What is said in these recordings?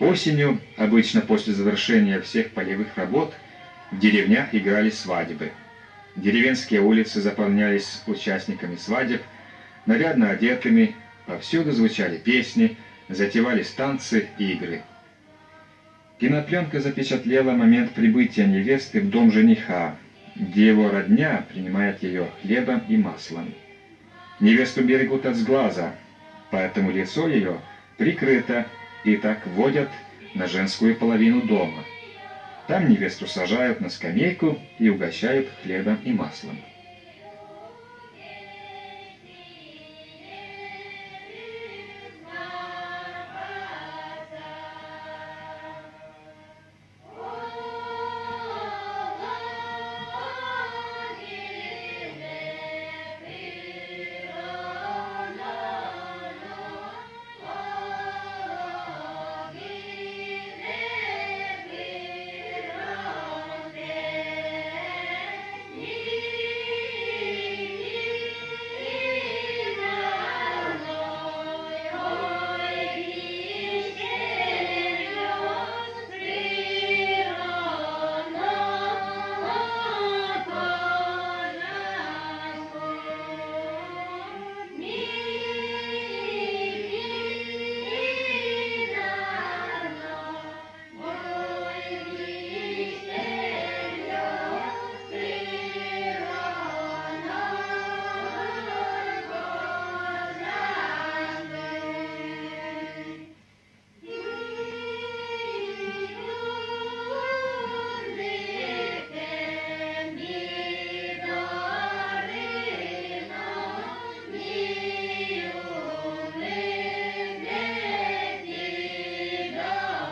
Осенью, обычно после завершения всех полевых работ, в деревнях играли свадьбы. Деревенские улицы заполнялись участниками свадеб, нарядно одетыми, повсюду звучали песни, затевались танцы и игры. Кинопленка запечатлела момент прибытия невесты в дом жениха, где его родня принимает ее хлебом и маслом. Невесту берегут от сглаза, поэтому лицо ее прикрыто, и так вводят на женскую половину дома. Там невесту сажают на скамейку и угощают хлебом и маслом.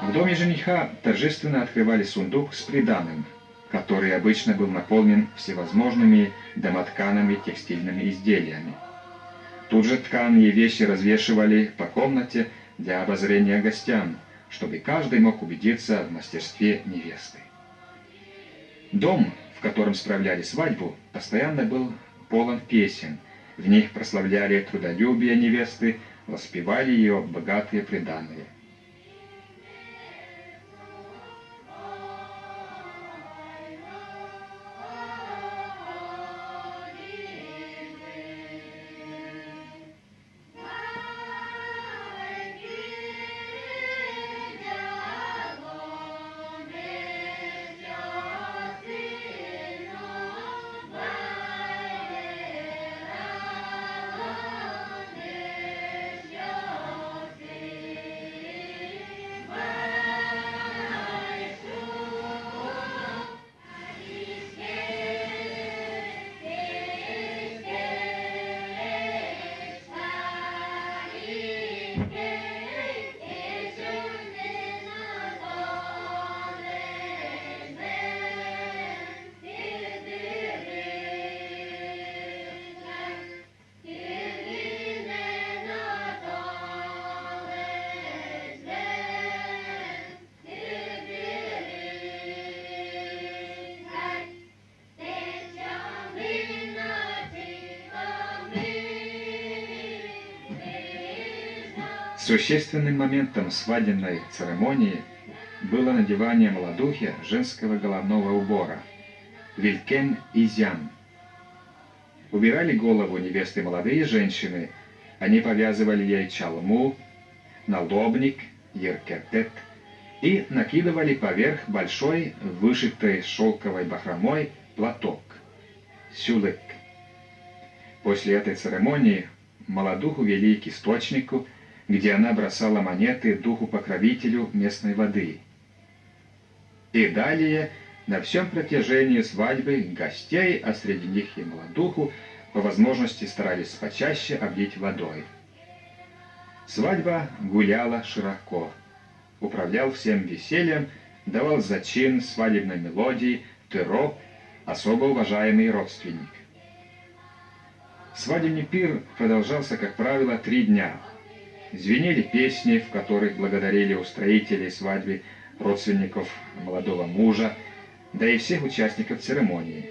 В доме жениха торжественно открывали сундук с приданым, который обычно был наполнен всевозможными домоткаными текстильными изделиями. Тут же тканые вещи развешивали по комнате для обозрения гостям, чтобы каждый мог убедиться в мастерстве невесты. Дом, в котором справляли свадьбу, постоянно был полон песен. В них прославляли трудолюбие невесты, воспевали ее богатые приданые. Существенным моментом свадебной церемонии было надевание молодухе женского головного убора – вилькен изян. Убирали голову невесты молодые женщины, они повязывали ей чалму, налобник, еркетет и накидывали поверх большой, вышитый шелковой бахромой платок – сюлык. После этой церемонии молодуху вели к источнику, где она бросала монеты духу-покровителю местной воды. И далее, на всем протяжении свадьбы, гостей, а среди них и молодуху, по возможности старались почаще облить водой. Свадьба гуляла широко. Управлял всем весельем, давал зачин свадебной мелодии, тыро, особо уважаемый родственник. Свадебный пир продолжался, как правило, 3 дня. Звенели песни, в которых благодарили устроителей свадьбы, родственников молодого мужа, да и всех участников церемонии.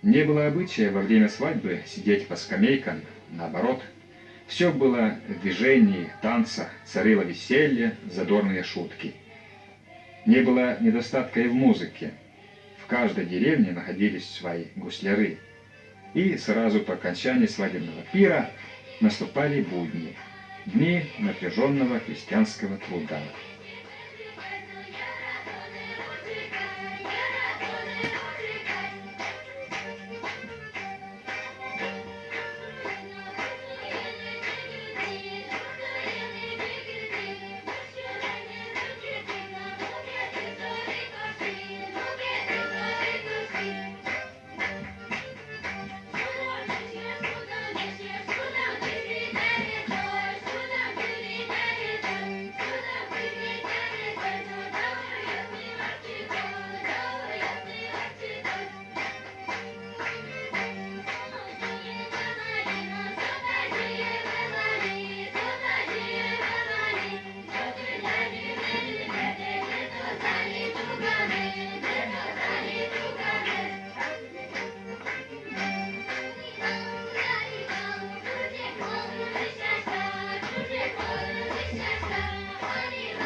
Не было обычая во время свадьбы сидеть по скамейкам, наоборот, Все было в движении, танцах, царило веселье, задорные шутки. Не было недостатка и в музыке. В каждой деревне находились свои гусляры. И сразу по окончании свадебного пира наступали будни, дни напряженного крестьянского труда.